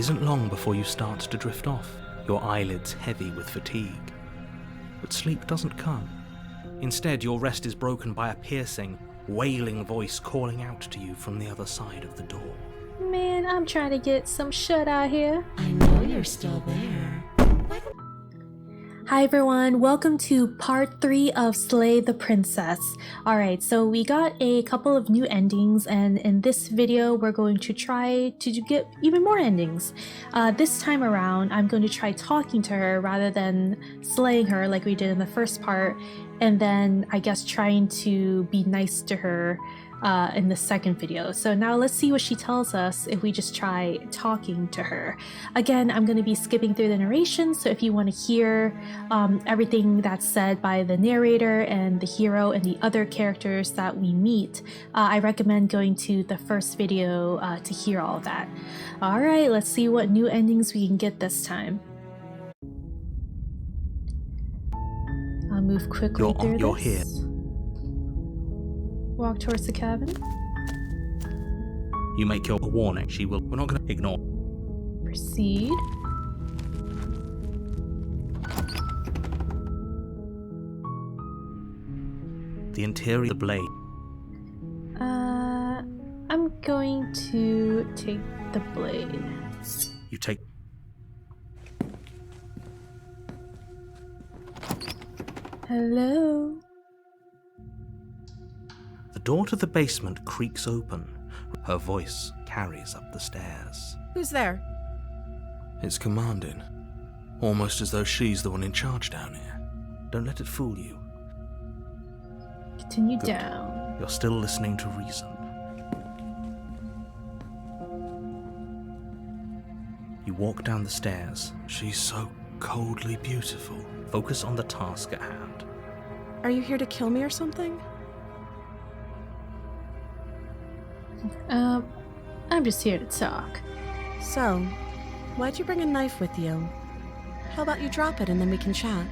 isn't long before you start to drift off, your eyelids heavy with fatigue. But sleep doesn't come. Instead, your rest is broken by a piercing, wailing voice calling out to you from the other side of the door. Man, I'm trying to get some shoutout here. I know you're still there. Hi everyone, welcome to part 3 of Slay the Princess. Alright, so we got a couple of new endings, and in this video we're going to try to get even more endings. This time around, I'm going to try talking to her rather than slaying her like we did in the first part, and then I guess trying to be nice to her in the second video. So now let's see what she tells us if we just try talking to her. Again, I'm going to be skipping through the narration, so if you want to hear everything that's said by the narrator and the hero and the other characters that we meet, I recommend going to the first video to hear all of that. Alright, let's see what new endings we can get this time. I'll move quickly through this. You're here. Walk towards the cabin. You make your warning. We're not going to ignore. Proceed. The interior of the blade. I'm going to take the blade. You take. Hello? The door to the basement creaks open. Her voice carries up the stairs. Who's there? It's commanding. Almost as though she's the one in charge down here. Don't let it fool you. Continue Good. down. You're still listening to reason. You walk down the stairs. She's so coldly beautiful. Focus on the task at hand. Are you here to kill me or something? I'm just here to talk. So, why'd you bring a knife with you? How about you drop it and then we can chat?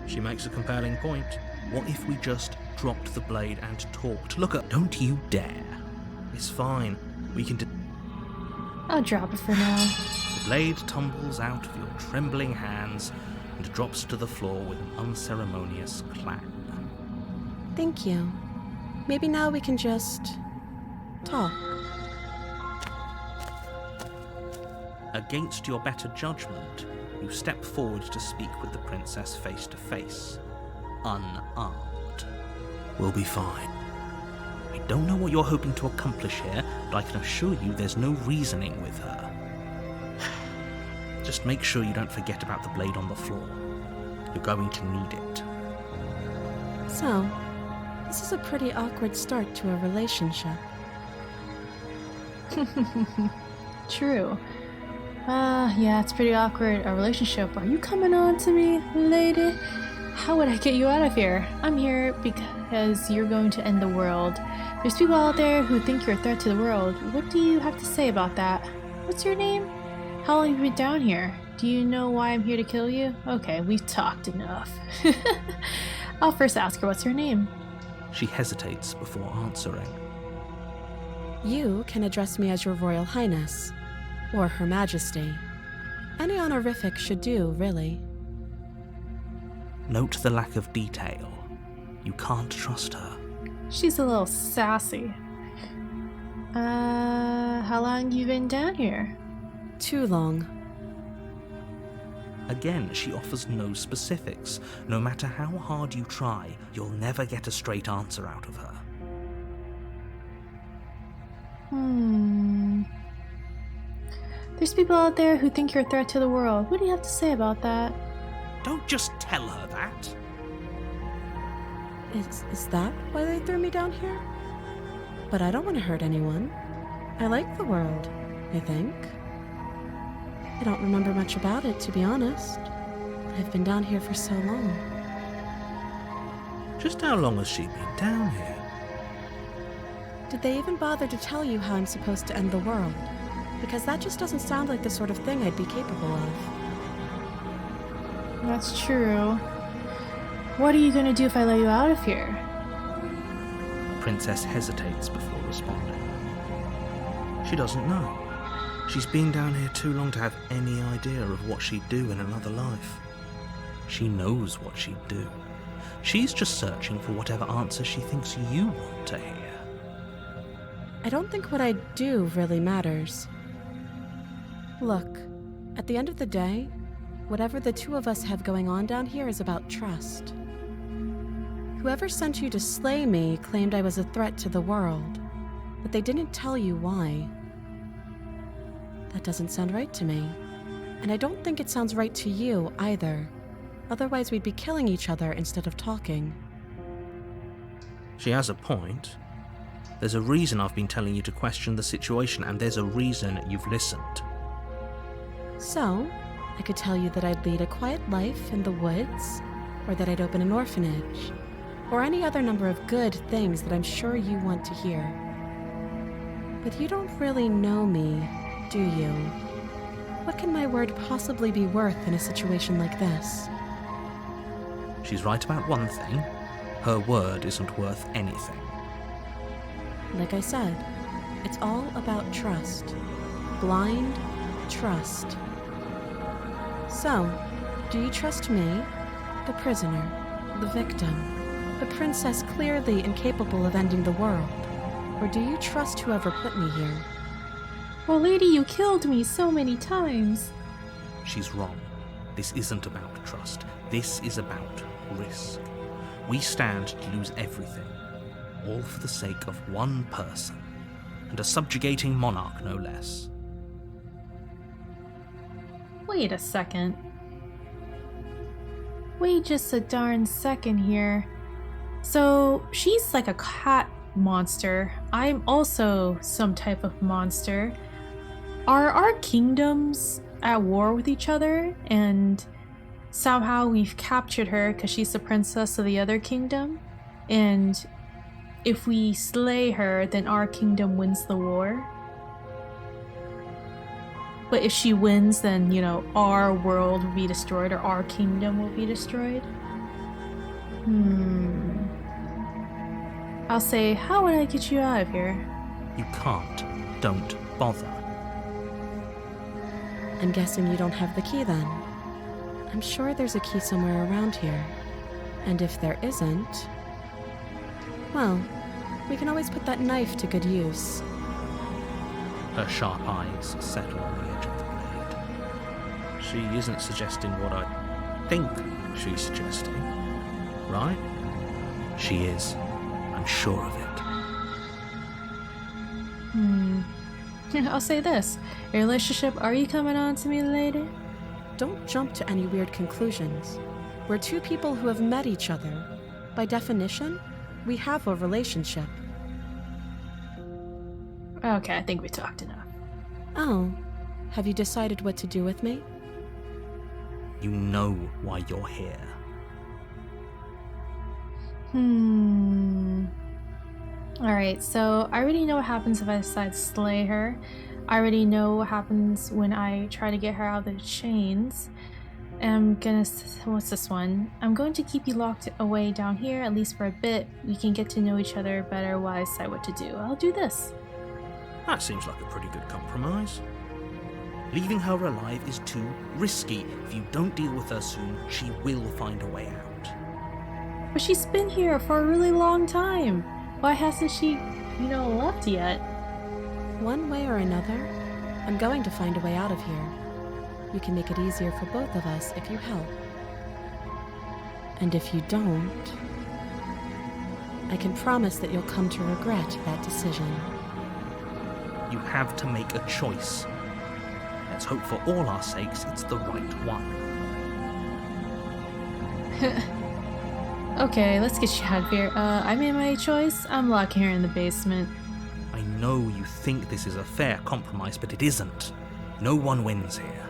She makes a compelling point. What if we just dropped the blade and talked? Look up. Don't you dare. It's fine. We can I'll drop it for now. The blade tumbles out of your trembling hands and drops to the floor with an unceremonious clang. Thank you. Maybe now we can just talk. Against your better judgment, you step forward to speak with the princess face to face, unarmed. We'll be fine. I don't know what you're hoping to accomplish here, but I can assure you there's no reasoning with her. Just make sure you don't forget about the blade on the floor. You're going to need it. So, this is a pretty awkward start to a relationship. True. Yeah, it's pretty awkward, a relationship. Are you coming on to me, lady? How would I get you out of here? I'm here because you're going to end the world. There's people out there who think you're a threat to the world. What do you have to say about that? What's your name? How long have you been down here? Do you know why I'm here to kill you? Okay, we've talked enough. I'll first ask her what's her name. She hesitates before answering. You can address me as your Royal Highness, or Her Majesty. Any honorific should do, really. Note the lack of detail. You can't trust her. She's a little sassy. How long you been down here? Too long. Again, she offers no specifics. No matter how hard you try, you'll never get a straight answer out of her. There's people out there who think you're a threat to the world. What do you have to say about that? Don't just tell her that. Is that why they threw me down here? But I don't want to hurt anyone. I like the world, I think. I don't remember much about it, to be honest. I've been down here for so long. Just how long has she been down here? Did they even bother to tell you how I'm supposed to end the world? Because that just doesn't sound like the sort of thing I'd be capable of. That's true. What are you gonna do if I let you out of here? The princess hesitates before responding. She doesn't know. She's been down here too long to have any idea of what she'd do in another life. She knows what she'd do. She's just searching for whatever answer she thinks you want to hear. I don't think what I do really matters. Look, at the end of the day, whatever the two of us have going on down here is about trust. Whoever sent you to slay me claimed I was a threat to the world, but they didn't tell you why. That doesn't sound right to me, and I don't think it sounds right to you either. Otherwise, we'd be killing each other instead of talking. She has a point. There's a reason I've been telling you to question the situation, and there's a reason you've listened. So, I could tell you that I'd lead a quiet life in the woods, or that I'd open an orphanage, or any other number of good things that I'm sure you want to hear. But you don't really know me, do you? What can my word possibly be worth in a situation like this? She's right about one thing. Her word isn't worth anything. Like I said, it's all about trust. Blind trust. So, do you trust me, the prisoner, the victim, the princess clearly incapable of ending the world? Or do you trust whoever put me here? Well, lady, you killed me so many times. She's wrong. This isn't about trust. This is about risk. We stand to lose everything, all for the sake of one person, and a subjugating monarch no less. Wait a second. Wait just a darn second here. So, she's like a cat monster. I'm also some type of monster. Are our kingdoms at war with each other, and somehow we've captured her because she's the princess of the other kingdom? And if we slay her, then our kingdom wins the war? But if she wins, then, you know, our world will be destroyed, or our kingdom will be destroyed? I'll say, how would I get you out of here? You can't. Don't bother. I'm guessing you don't have the key then. I'm sure there's a key somewhere around here. And if there isn't, well, we can always put that knife to good use. Her sharp eyes settle on the edge of the blade. She isn't suggesting what I think she's suggesting, right? She is. I'm sure of it. I'll say this. Your relationship, are you coming on to me, lady? Don't jump to any weird conclusions. We're two people who have met each other. By definition, we have a relationship. Okay, I think we talked enough. Oh, have you decided what to do with me? You know why you're here. Alright, so I already know what happens if I decide to slay her. I already know what happens when I try to get her out of the chains. I'm gonna... what's this one? I'm going to keep you locked away down here, at least for a bit. We can get to know each other better while I decide what to do. I'll do this. That seems like a pretty good compromise. Leaving her alive is too risky. If you don't deal with her soon, she will find a way out. But she's been here for a really long time. Why hasn't she, left yet? One way or another, I'm going to find a way out of here. You can make it easier for both of us if you help. And if you don't, I can promise that you'll come to regret that decision. You have to make a choice. Let's hope for all our sakes it's the right one. Okay, let's get you out of here. I made my choice. I'm locking her in the basement. I know you think this is a fair compromise, but it isn't. No one wins here.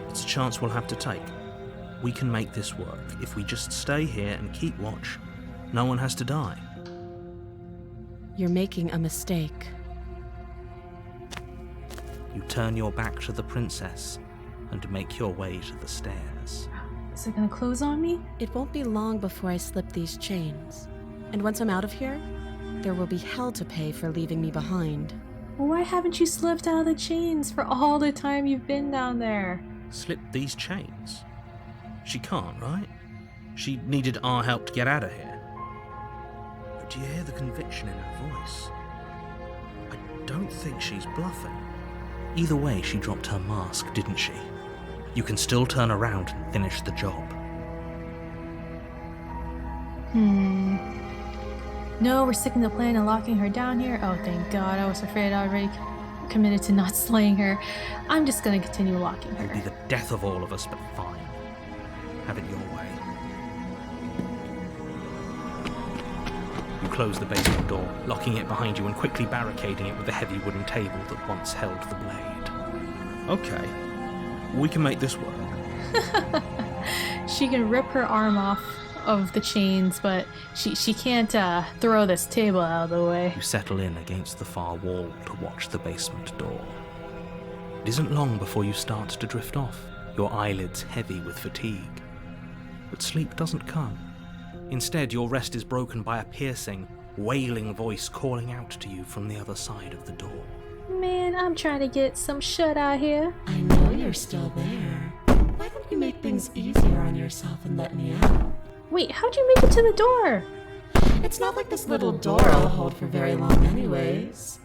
It's a chance we'll have to take. We can make this work. If we just stay here and keep watch, no one has to die. You're making a mistake. You turn your back to the princess and make your way to the stairs. Is it gonna close on me? It won't be long before I slip these chains. And once I'm out of here, there will be hell to pay for leaving me behind. Why haven't you slipped out of the chains for all the time you've been down there? Slip these chains? She can't, right? She needed our help to get out of here. But do you hear the conviction in her voice? I don't think she's bluffing. Either way, she dropped her mask, didn't she? You can still turn around and finish the job. No, we're sticking to the plan and locking her down here. Oh, thank God. I was afraid I already committed to not slaying her. I'm just gonna continue locking It'll be her. the death of all of us, but fine. Have it your way. You close the basement door, locking it behind you and quickly barricading it with the heavy wooden table that once held the blade. Okay, we can make this work. She can rip her arm off of the chains, but she can't throw this table out of the way. You settle in against the far wall to watch the basement door. It isn't long before you start to drift off, your eyelids heavy with fatigue. But sleep doesn't come. Instead, your rest is broken by a piercing, wailing voice calling out to you from the other side of the door. Man, I'm trying to get some shut eye here. I know you're still there. Why don't you make things easier on yourself and let me out? Wait, how'd you make it to the door? It's not like this little door I'll hold for very long anyways.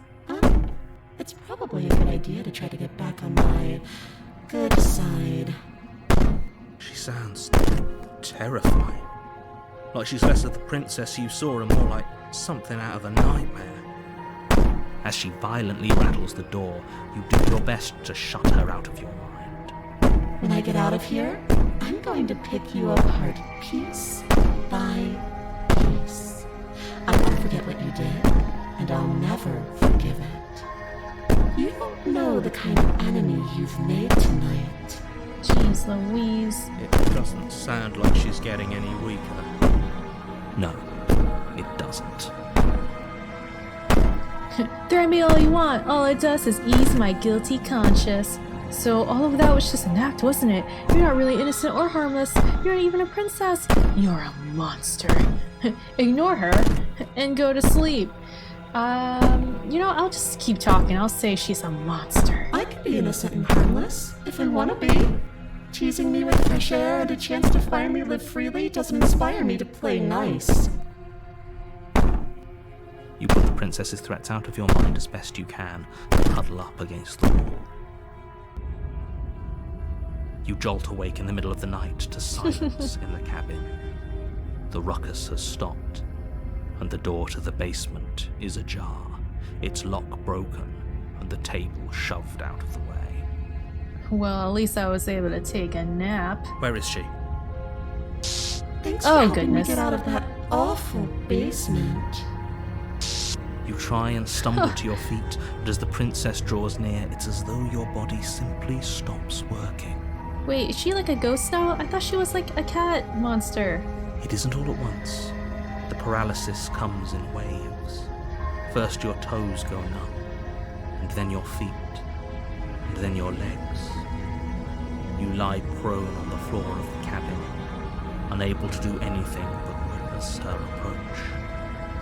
It's probably a good idea to try to get back on my good side. She sounds terrifying. Like she's less of the princess you saw and more like something out of a nightmare. As she violently rattles the door, you do your best to shut her out of your mind. When I get out of here, I'm going to pick you apart piece by piece. I won't forget what you did, and I'll never forgive it. You don't know the kind of enemy you've made tonight. Jeez Louise. It doesn't sound like she's getting any weaker. No, it doesn't. Threaten me all you want. All it does is ease my guilty conscience. So all of that was just an act, wasn't it? You're not really innocent or harmless. You're not even a princess. You're a monster. Ignore her and go to sleep. I'll just keep talking. I'll say she's a monster. I could be innocent and harmless, if I want to be. Teasing me with fresh air and a chance to finally live freely doesn't inspire me to play nice. You put the princess's threats out of your mind as best you can and huddle up against the wall. You jolt awake in the middle of the night to silence in the cabin. The ruckus has stopped, and the door to the basement is ajar, its lock broken, and the table shoved out of the way. Well, at least I was able to take a nap. Where is she? Thanks for Oh, helping goodness. me get out of that awful basement. You try and stumble to your feet, but as the princess draws near, it's as though your body simply stops working. Wait, is she like a ghost now? I thought she was like a cat monster. It isn't all at once. The paralysis comes in waves. First your toes go numb, and then your feet, and then your legs. You lie prone on the floor of the cabin, unable to do anything but witness her approach.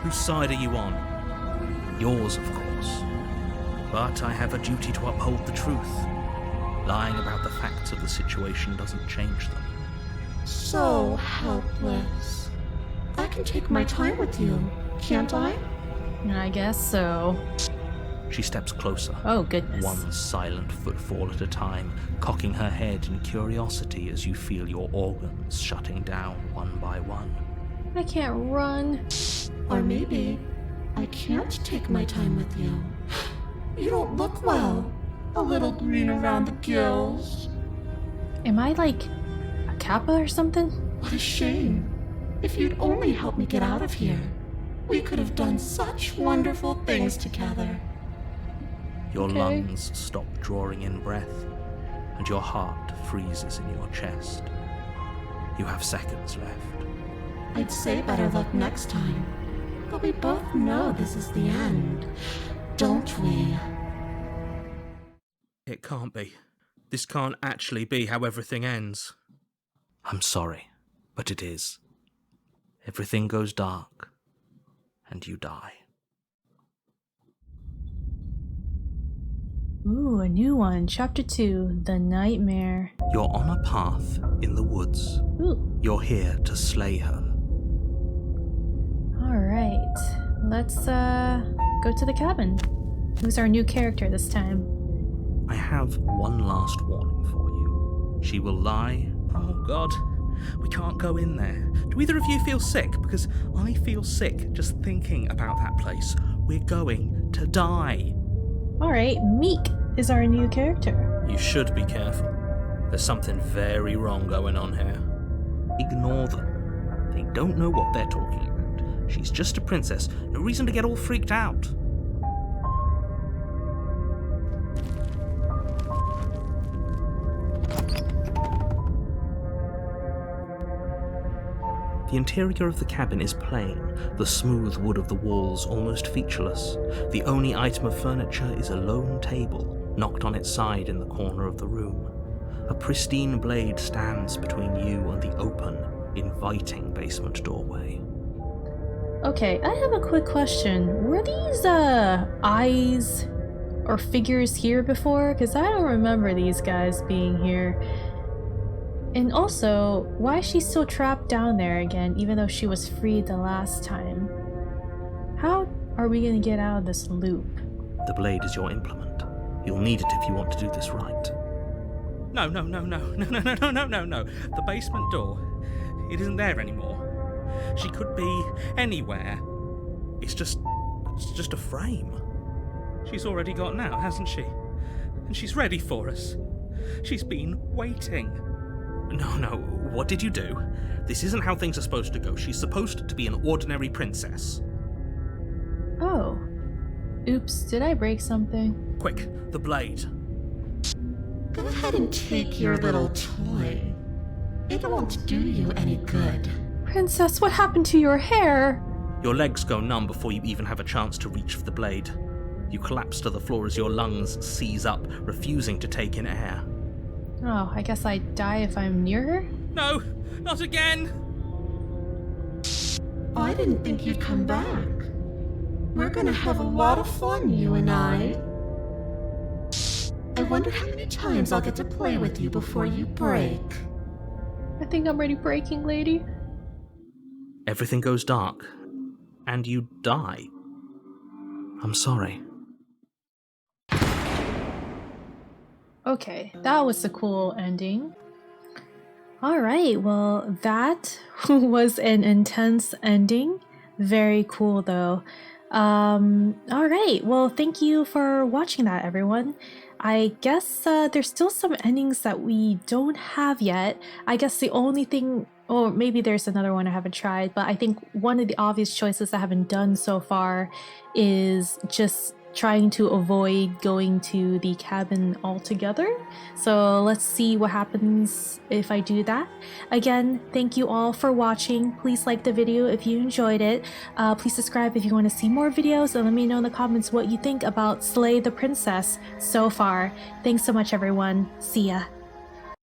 Whose side are you on? Yours, of course. But I have a duty to uphold the truth. Lying about the facts of the situation doesn't change them. So helpless. I can take my time with you, can't I? I guess so. She steps closer. Oh, goodness. One silent footfall at a time, cocking her head in curiosity as you feel your organs shutting down one by one. I can't run. Or maybe I can't take my time with you. You don't look well. A little green around the gills. Am I like a kappa or something? What a shame. If you'd only helped me get out of here, we could have done such wonderful things together. Your Okay. lungs stop drawing in breath, and your heart freezes in your chest. You have seconds left. I'd say better luck next time, but we both know this is the end, don't we? It can't be. This can't actually be how everything ends. I'm sorry, but it is. Everything goes dark, and you die. Ooh, a new one. Chapter 2, The Nightmare. You're on a path in the woods. Ooh. You're here to slay her. Alright. Let's go to the cabin. Who's our new character this time? I have one last warning for you. She will lie. Oh god, we can't go in there. Do either of you feel sick? Because I feel sick just thinking about that place. We're going to die. Alright, Meek is our new character. You should be careful. There's something very wrong going on here. Ignore them. They don't know what they're talking about. She's just a princess. No reason to get all freaked out. The interior of the cabin is plain, the smooth wood of the walls almost featureless. The only item of furniture is a lone table, knocked on its side in the corner of the room. A pristine blade stands between you and the open, inviting basement doorway. Okay, I have a quick question. Were these, eyes or figures here before? Because I don't remember these guys being here. And also, why is she still trapped down there again, even though she was freed the last time? How are we gonna get out of this loop? The blade is your implement. You'll need it if you want to do this right. No. The basement door. It isn't there anymore. She could be anywhere. It's just a frame. She's already gotten out, hasn't she? And she's ready for us. She's been waiting. No, what did you do? This isn't how things are supposed to go. She's supposed to be an ordinary princess. Oh. Oops, did I break something? Quick, the blade. Go ahead and take your little toy. It won't do you any good. Princess, what happened to your hair? Your legs go numb before you even have a chance to reach for the blade. You collapse to the floor as your lungs seize up, refusing to take in air. Oh, I guess I die if I'm near her? No, not again! I didn't think you'd come back. We're gonna have a lot of fun, you and I wonder how many times I'll get to play with you before you break. I think I'm already breaking, lady. Everything goes dark, and you die. I'm sorry. Okay, that was a cool ending. Alright, well, that was an intense ending. Very cool, though. Alright, well, thank you for watching that, everyone. I guess there's still some endings that we don't have yet. I guess the only thing, or maybe there's another one I haven't tried, but I think one of the obvious choices I haven't done so far is just trying to avoid going to the cabin altogether. So let's see what happens if I do that. Again, thank you all for watching. Please like the video if you enjoyed it. Please subscribe if you want to see more videos, and let me know in the comments what you think about Slay the Princess so far. Thanks so much, everyone. See ya.